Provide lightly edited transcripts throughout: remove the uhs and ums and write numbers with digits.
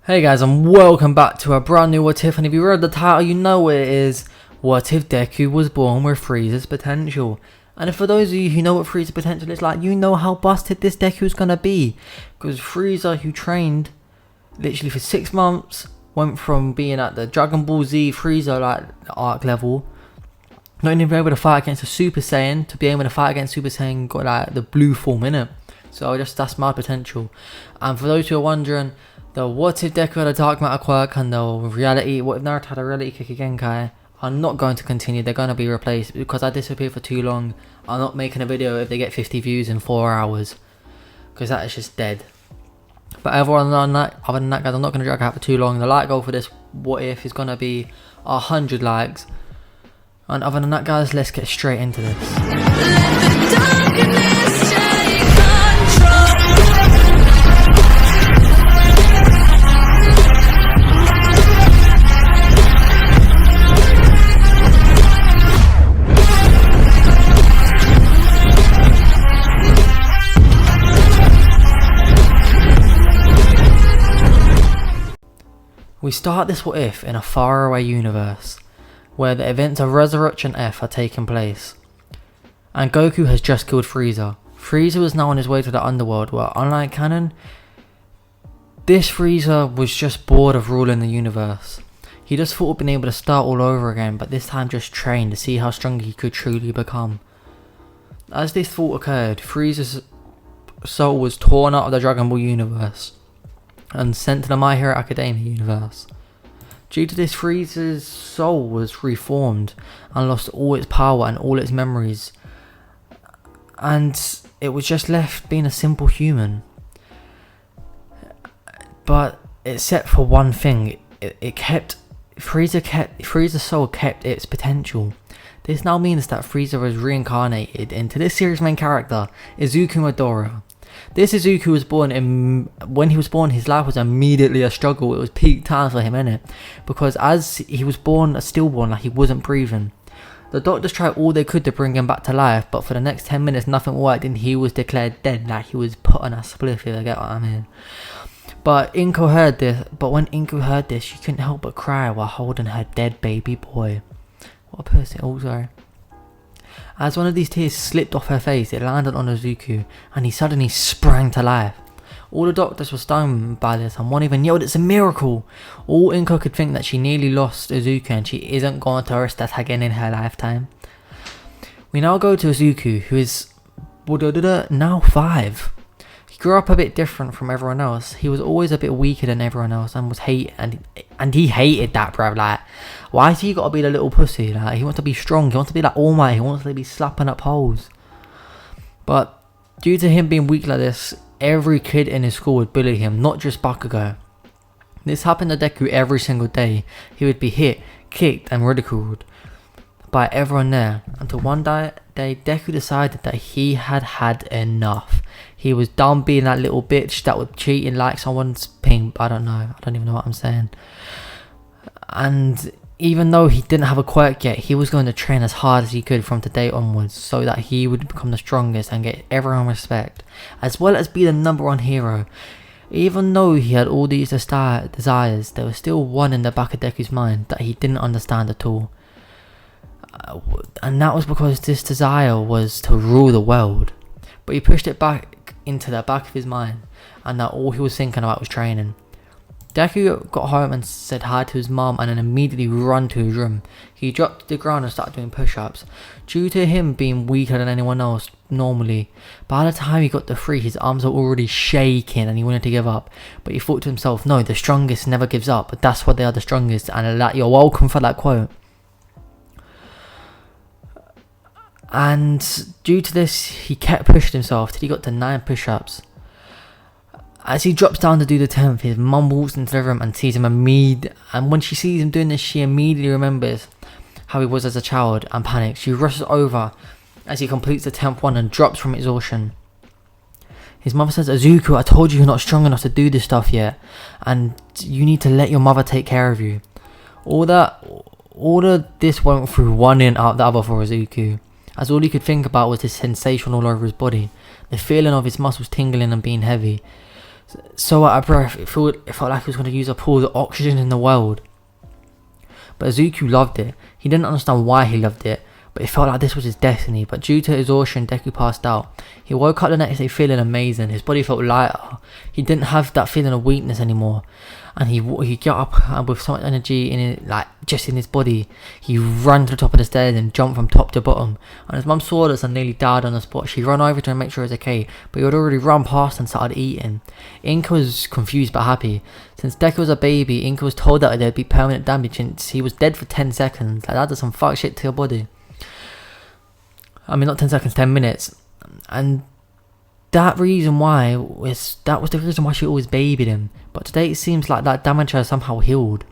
Hey guys, and welcome back to a brand new Whatif, and if you read the title you know what it is. What if Deku was born with Friezas potential? And for those of you who know what Frieza potential is like, you know how busted this Deku is gonna be. Because Frieza, who trained literally for 6 months, went from being at the Dragon Ball Z Frieza like arc level, not even able to fight against a Super Saiyan, to be able to fight against Super Saiyan, got like the blue form innit? So that's my potential. And for those who are wondering, the what if Deku had a dark matter quirk and the reality, what if Naruto had a reality kick again Kai, are not going to continue. They're going to be replaced because I disappeared for too long. I'm not making a video if they get 50 views in 4 hours, because that is just dead. But other than that guys, I'm not going to drag out for too long. The like goal for this what if is going to be 100 likes. And other than that guys, let's get straight into this. Let the darkness take control. We start this what if in a faraway universe, where the events of Resurrection F are taking place. And Goku has just killed Frieza. Frieza was now on his way to the underworld, where unlike canon, this Frieza was just bored of ruling the universe. He just thought of being able to start all over again, but this time just train to see how strong he could truly become. As this thought occurred, Frieza's soul was torn out of the Dragon Ball universe and sent to the My Hero Academia universe. Due to this, Frieza's soul was reformed and lost all its power and all its memories, and it was just left being a simple human. But except for one thing, Frieza's soul kept its potential. This now means that Frieza was reincarnated into this series' main character, Izuku Midoriya. This Izuku was born when he was born, his life was immediately a struggle. It was peak time for him, innit? Because as he was born, stillborn, like he wasn't breathing. The doctors tried all they could to bring him back to life, but for the next 10 minutes nothing worked and he was declared dead, like he was put on a spliff, if you get what I mean. But when Inko heard this, she couldn't help but cry while holding her dead baby boy. What a person, oh sorry. As one of these tears slipped off her face, it landed on Izuku, and he suddenly sprang to life. All the doctors were stunned by this, and one even yelled, "It's a miracle!" All Inko could think that she nearly lost Izuku, and she isn't going to risk that again in her lifetime. We now go to Izuku, who is now 5. He grew up a bit different from everyone else. He was always a bit weaker than everyone else, and he hated that, bruv. Like, why has he got to be the little pussy? Like, he wants to be strong. He wants to be like All Might. He wants to be slapping up holes. But due to him being weak like this, every kid in his school would bully him, not just Bakugo. This happened to Deku every single day. He would be hit, kicked, and ridiculed by everyone there, until one day Deku decided that he had had enough. He was done being that little bitch that would cheat and like someone's pimp. I don't even know what I'm saying. And even though he didn't have a quirk yet, he was going to train as hard as he could from today onwards, so that he would become the strongest and get everyone respect, as well as be the #1 hero. Even though he had all these desires, there was still one in the back of Deku's mind that he didn't understand at all. And that was because this desire was to rule the world. But he pushed it back into the back of his mind, and that all he was thinking about was training. Deku got home and said hi to his mom, and then immediately ran to his room. He dropped to the ground and started doing push-ups. Due to him being weaker than anyone else normally, by the time he got to 3, his arms were already shaking and he wanted to give up. But he thought to himself, no, the strongest never gives up. But that's why they are the strongest, and you're welcome for that quote. And due to this, he kept pushing himself till he got to 9 push-ups. As he drops down to do the 10th, his mum walks into the room and sees him and when she sees him doing this, she immediately remembers how he was as a child and panics. She rushes over as he completes the 10th one and drops from exhaustion. His mother says, "Izuku, I told you you're not strong enough to do this stuff yet, and you need to let your mother take care of you." All of this went through one in out the other for Izuku, as all he could think about was this sensation all over his body, the feeling of his muscles tingling and being heavy. so out of breath, it felt like he was going to use up all the oxygen in the world. But Izuku loved it. He didn't understand why he loved it, but it felt like this was his destiny. But due to exhaustion, Deku passed out. He woke up the next day feeling amazing. His body felt lighter. He didn't have that feeling of weakness anymore. And he got up and with so much energy in it, like just in his body. He ran to the top of the stairs and jumped from top to bottom. And his mum saw this and nearly died on the spot. She ran over to him and make sure he was okay, but he had already run past and started eating. Inka was confused but happy. Since Deku was a baby, Inka was told that there'd be permanent damage since he was dead for 10 seconds. Like, that does some fuck shit to your body. I mean, not 10 seconds, 10 minutes. And that was the reason why she always babied him. But today it seems like that damage has somehow healed.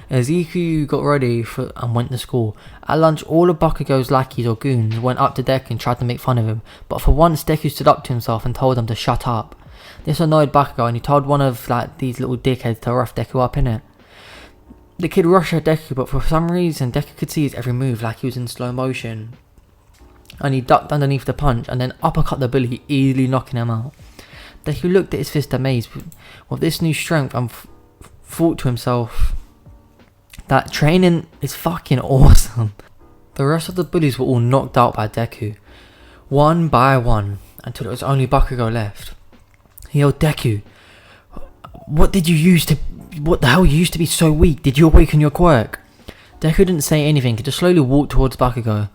Izuku got ready and went to school. At lunch, all of Bakugo's lackeys or goons went up to Deku and tried to make fun of him. But for once, Deku stood up to himself and told them to shut up. This annoyed Bakugo, and he told one of these little dickheads to rough Deku up, innit? The kid rushed at Deku, but for some reason Deku could see his every move like he was in slow motion. And he ducked underneath the punch and then uppercut the bully, easily knocking him out. Deku looked at his fist amazed with this new strength and thought to himself that training is fucking awesome. The rest of the bullies were all knocked out by Deku, one by one, until it was only Bakugo left. He yelled, "Deku, what the hell, you used to be so weak? Did you awaken your quirk?" Deku didn't say anything, he just slowly walked towards Bakugo.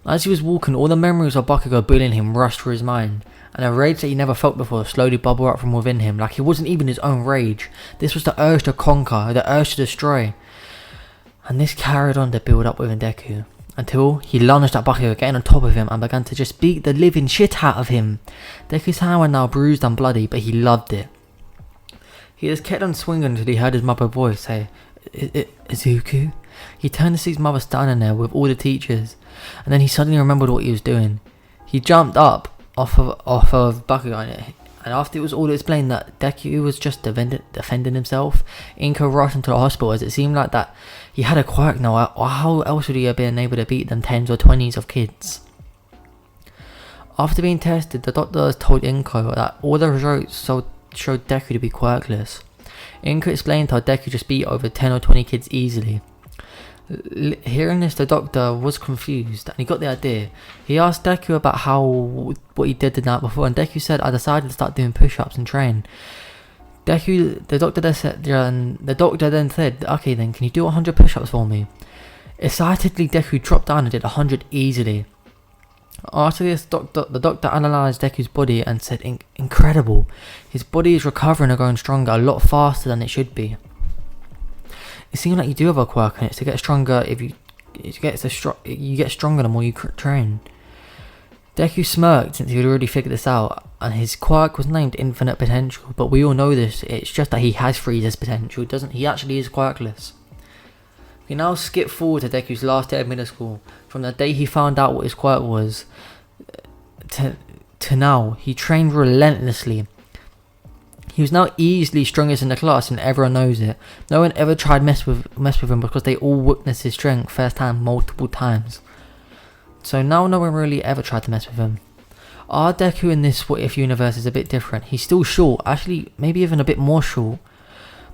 As he was walking, all the memories of Bakugo bullying him rushed through his mind, and a rage that he never felt before slowly bubbled up from within him, like it wasn't even his own rage. This was the urge to conquer, the urge to destroy. And this carried on to build up within Deku, until he lunged at Bakugo, getting on top of him, and began to just beat the living shit out of him. Deku's hand was now bruised and bloody, but he loved it. He just kept on swinging until he heard his mother's voice say, "Izuku?" He turned to see his mother standing there with all the teachers, and then he suddenly remembered what he was doing. He jumped up off of Bakugo, and after it was all explained that Deku was just defending himself, Inka rushed into the hospital, as it seemed like that he had a quirk now, or how else would he have been able to beat them 10s or 20s of kids? After being tested, the doctor told Inko that all the results showed Deku to be quirkless. Inka explained how Deku just beat over 10 or 20 kids easily. Hearing this, the doctor was confused, and he got the idea. He asked Deku about what he did the night before, and Deku said, "I decided to start doing push-ups and train." The doctor then said, "Okay then, can you do 100 push-ups for me?" Excitedly, Deku dropped down and did 100 easily. After this, the doctor analysed Deku's body and said, "Incredible. His body is recovering and growing stronger a lot faster than it should be. It seems like you do have a quirk, and it's to get stronger. You get stronger the more you train." Deku smirked since he had already figured this out, and his quirk was named Infinite Potential. But we all know this. It's just that he has Friezas potential. He actually is quirkless. We now skip forward to Deku's last day of middle school. From the day he found out what his quirk was, to now, he trained relentlessly. He was now easily strongest in the class, and everyone knows it. No one ever tried mess with him because they all witnessed his strength firsthand multiple times. So now no one really ever tried to mess with him. Our Deku in this What If universe is a bit different. He's still short, actually maybe even a bit more short,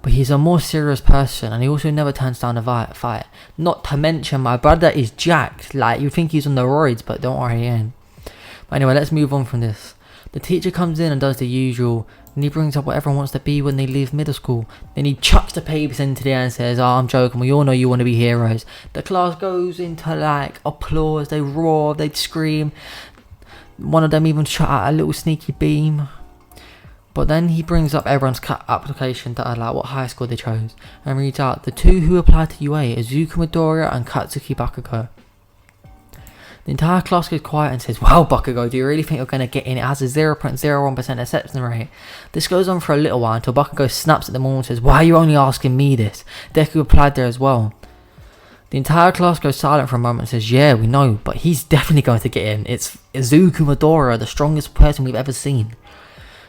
but he's a more serious person, and he also never turns down a fight. Not to mention, my brother is jacked. Like, you think he's on the roids, but don't worry, he ain't. But anyway, let's move on from this. The teacher comes in and does the usual, and he brings up what everyone wants to be when they leave middle school. Then he chucks the papers into the air and says, "Oh, I'm joking, we all know you want to be heroes." The class goes into applause, they roar, they scream. One of them even shot out a little sneaky beam. But then he brings up everyone's application to what high school they chose, and reads out, "The two who applied to UA are Izuku Midoriya and Katsuki Bakugo." The entire class goes quiet and says, "Wow, Bakugo, do you really think you're going to get in? It has a 0.01% acceptance rate." This goes on for a little while until Bakugo snaps at them all and says, "Why are you only asking me this? Deku applied there as well." The entire class goes silent for a moment and says, "Yeah, we know, but he's definitely going to get in. It's Izuku Midoriya, the strongest person we've ever seen."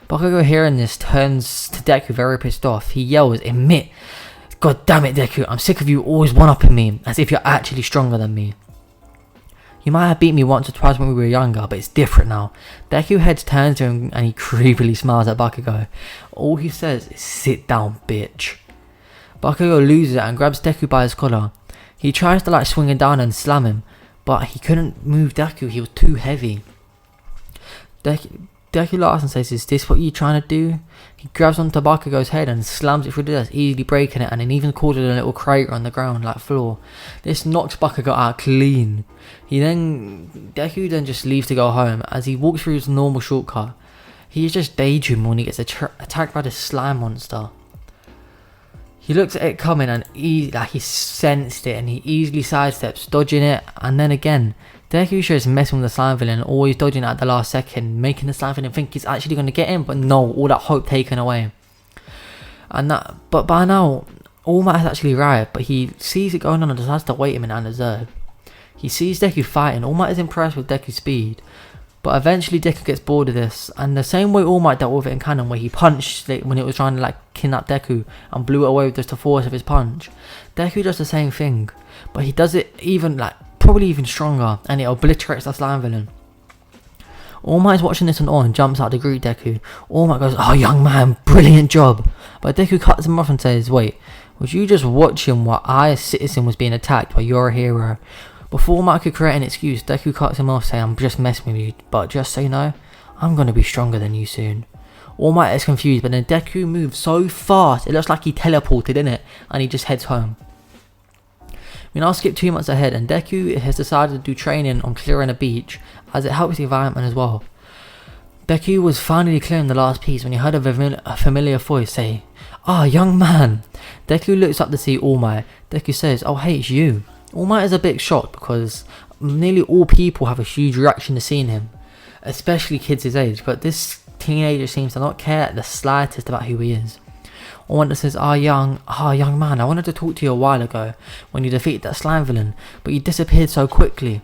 Bakugo, hearing this, turns to Deku very pissed off. He yells, "Admit, God damn it, Deku, I'm sick of you always one-upping me, as if you're actually stronger than me." You might have beat me once or twice when we were younger, but it's different now. Deku heads turns to him and he creepily smiles at Bakugo. All he says is, sit down, bitch. Bakugo loses it and grabs Deku by his collar. He tries to like swing him down and slam him, but he couldn't move Deku, he was too heavy. Deku laughs and says, is this what you're trying to do? He grabs onto Bakugo's head and slams it through the desk, easily breaking it, and then even causes a little crater on the ground like floor. This knocks Bakugo out clean. Deku then just leaves to go home. As he walks through his normal shortcut, he's just daydreaming when he gets attacked by the slime monster. He looks at it coming and he sensed it and he easily sidesteps, dodging it, and then again, Deku shows messing with the slime villain, always dodging it at the last second, making the slime villain think he's actually going to get him, but no, all that hope taken away. But by now, All Might has actually arrived, but he sees it going on and decides to wait a minute and observe. He sees Deku fighting. All Might is impressed with Deku's speed, but eventually Deku gets bored of this, and the same way All Might dealt with it in canon, where he punched it when it was trying to like kidnap Deku and blew it away with just the force of his punch, Deku does the same thing, but he does it even probably even stronger, and it obliterates the slime villain. All Might is watching this in awe and jumps out to greet Deku. All Might goes, "Oh, young man, brilliant job!" But Deku cuts him off and says, "Wait, was you just watching while I, a citizen, was being attacked while you're a hero?" Before All Might could create an excuse, Deku cuts him off, saying, "I'm just messing with you, but just so you know, I'm gonna be stronger than you soon." All Might is confused, but then Deku moves so fast, it looks like he teleported in it, and he just heads home. We now skip 2 months ahead, and Deku has decided to do training on clearing a beach, as it helps the environment as well. Deku was finally clearing the last piece when he heard a familiar voice say, "Ah, young man." Deku looks up to see All Might. Deku says, "Oh hey, it's you." All Might is a bit shocked because nearly all people have a huge reaction to seeing him, especially kids his age, but this teenager seems to not care the slightest about who he is. All Might says, young man, I wanted to talk to you a while ago when you defeated that slime villain, but you disappeared so quickly."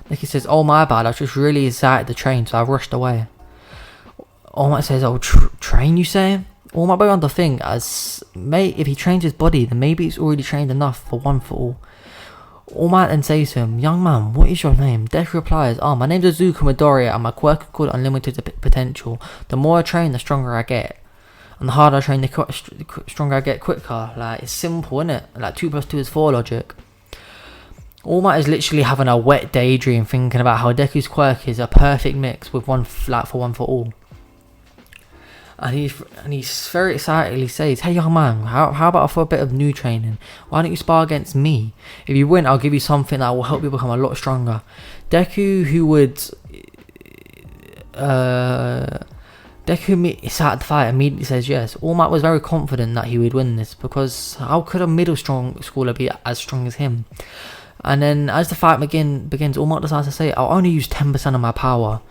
Deku says, "Oh my bad, I was just really excited to train, so I rushed away." All Might says, "Oh, train you say?" All Might began to think, as mate, if he trains his body, then maybe he's already trained enough for one for all. All Might then says to him, "Young man, what is your name?" Deku replies, "My name's Izuku Midoriya and my quirk is called Unlimited Potential. The more I train, the stronger I get. And the harder I train, the stronger I get quicker." Like, it's simple, isn't it? Like 2 + 2 is 4 logic. All Might is literally having a wet daydream, thinking about how Deku's quirk is a perfect mix with one for all. And he's very excitedly says, "Hey young man, how about for a bit of new training? Why don't you spar against me? If you win, I'll give you something that will help you become a lot stronger." Deku, who would Deku sat at the fight, immediately says yes. All Might was very confident that he would win this, because how could a middle schooler be as strong as him? And then as the fight begins, All Might decides to say, "I'll only use 10% of my power."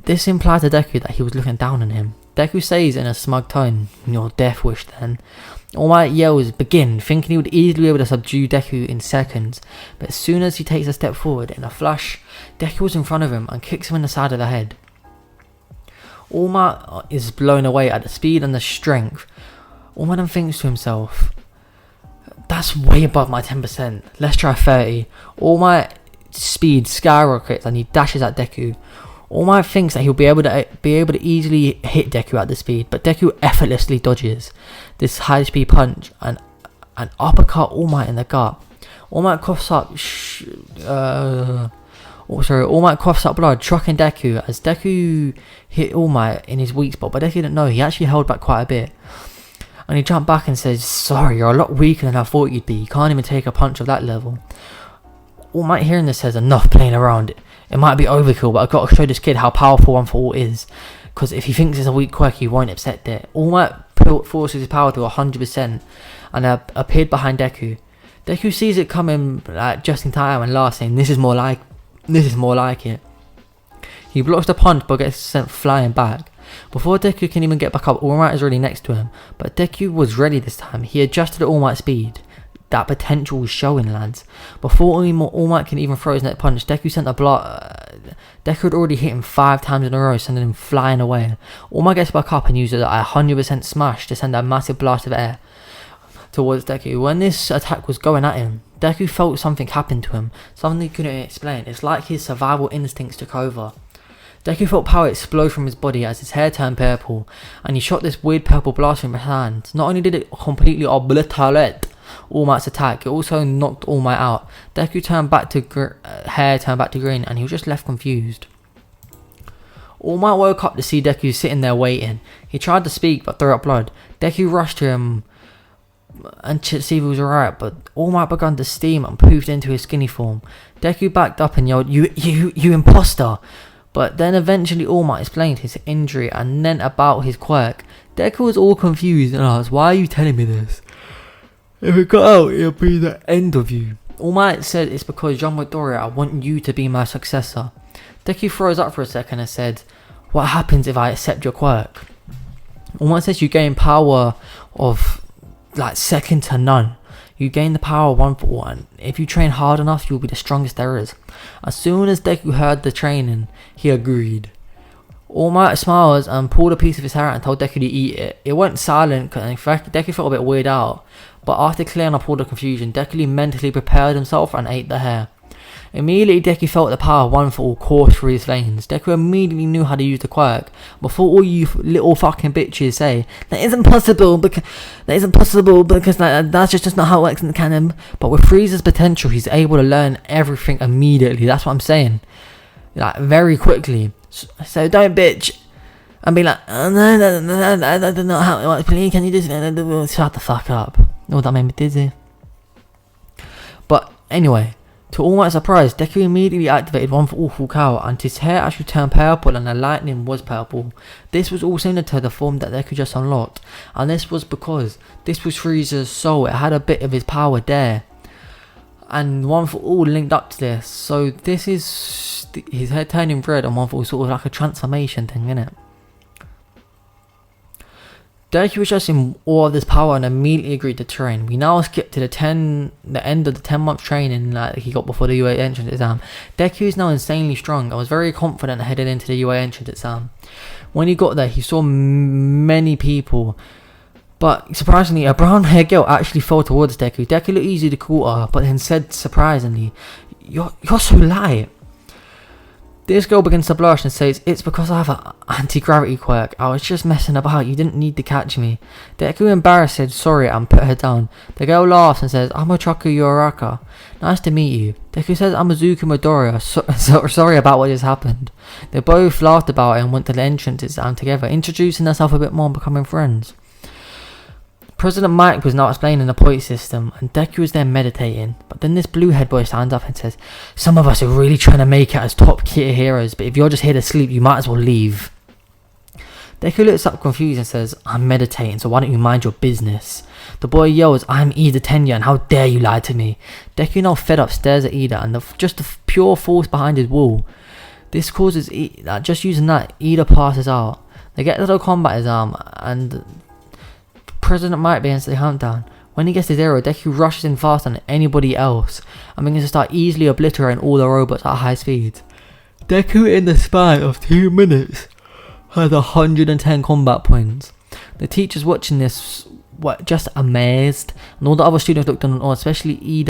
This implies to Deku that he was looking down on him. Deku says in a smug tone, "Your death wish then." All Might yells, "Begin," thinking he would easily be able to subdue Deku in seconds. But as soon as he takes a step forward, in a flash, Deku was in front of him and kicks him in the side of the head. All Might is blown away at the speed and the strength. All Might then thinks to himself, "That's way above my 10%. Let's try 30. All Might speed skyrockets and he dashes at Deku. All Might thinks that he'll be able to easily hit Deku at this speed, but Deku effortlessly dodges this high speed punch and an uppercut All Might in the gut. All Might coughs up All Might coughs up blood, shocking Deku as Deku hit All Might in his weak spot, but Deku didn't know he actually held back quite a bit. And he jumped back and says, "Sorry, you're a lot weaker than I thought you'd be. You can't even take a punch of that level." All Might hearing this says, "Enough playing around. It might be overkill, but I've got to show this kid how powerful one for all is. Because if he thinks it's a weak quirk, he won't accept it." All Might forces his power to 100% and appeared behind Deku. Deku sees it coming just in time and laughs, saying, This is more like it." He blocks the punch but gets sent flying back. Before Deku can even get back up, All Might is already next to him. But Deku was ready this time. He adjusted All Might's speed. That potential was showing, lads. Before All Might can even throw his next punch, Deku sent a block. Deku had already hit him 5 times in a row, sending him flying away. All Might gets back up and uses a 100% smash to send a massive blast of air towards Deku. When this attack was going at him, Deku felt something happen to him, something he couldn't explain. It's like his survival instincts took over. Deku felt power explode from his body as his hair turned purple, and he shot this weird purple blast from his hand. Not only did it completely obliterate All Might's attack, it also knocked All Might out. Deku turned back to hair turned back to green, and he was just left confused. All Might woke up to see Deku sitting there waiting. He tried to speak but threw up blood. Deku rushed to him and to see if he was alright, but All Might began to steam and poofed into his skinny form. Deku backed up and yelled, You imposter! But then eventually All Might explained his injury and then about his quirk. Deku was all confused and asked, why are you telling me this? If it got out, it'll be the end of you. All Might said, it's because young Midoriya, I want you to be my successor. Deku froze up for a second and said, what happens if I accept your quirk? All Might says you gain power of like second to none. You gain the power of 1 for 1. If you train hard enough, you'll be the strongest there is. As soon as Deku heard the training, he agreed. All Might smiled and pulled a piece of his hair out and told Deku to eat it. It went silent and in fact Deku felt a bit weirded out. But after clearing up all the confusion, Deku mentally prepared himself and ate the hair. Immediately Deku felt the power of 1 for all course through his veins. Deku immediately knew how to use the quirk. Before all you little fucking bitches say, that isn't possible because that's just not how it works in the canon. But with Frieza's potential, he's able to learn everything immediately. That's what I'm saying. Like, very quickly. So don't bitch and be like, oh, no, I don't know how it works. Please, can you just shut the fuck up? Oh, that made me dizzy. But anyway, to all my surprise, Deku immediately activated 1 for all full cow, and his hair actually turned purple and the lightning was purple. This was all similar to the form that Deku just unlocked, and this was because this was Frieza's soul. It had a bit of his power there, and 1 for all linked up to this. So this is his hair turning red, and 1 for all sort of like a transformation thing, innit? Deku was just in awe of this power and immediately agreed to train. We now skip to the end of the 10-month training that he got before the UA entrance exam. Deku is now insanely strong and was very confident headed into the UA entrance exam. When he got there, he saw many people, but surprisingly, a brown-haired girl actually fell towards Deku. Deku looked easy to call her, but then said surprisingly, You're so light. This girl begins to blush and says, it's because I have an anti-gravity quirk. I was just messing about. You didn't need to catch me. Deku embarrassed said sorry and put her down. The girl laughs and says, I'm a Chaku Yoraka. Nice to meet you. Deku says, I'm a Zuku Midoriya. Sorry about what just happened. They both laughed about it and went to the entrance exam together, introducing themselves a bit more and becoming friends. President Mike was now explaining the point system, and Deku was there meditating, but then this blue head boy stands up and says, some of us are really trying to make it as top tier heroes, but if you're just here to sleep, you might as well leave. Deku looks up confused and says, I'm meditating, so why don't you mind your business? The boy yells, I'm Ida Tenya, and how dare you lie to me? Deku, now fed up, stares at Ida, and just the pure force behind his wall. This causes, just using that, Ida passes out. They get to the combat exam, and President Mike begins the countdown. When he gets to 0, Deku rushes in faster than anybody else and begins to start easily obliterating all the robots at high speeds. Deku, in the span of 2 minutes, has 110 combat points. The teachers watching this were just amazed, and all the other students looked on, especially Ida.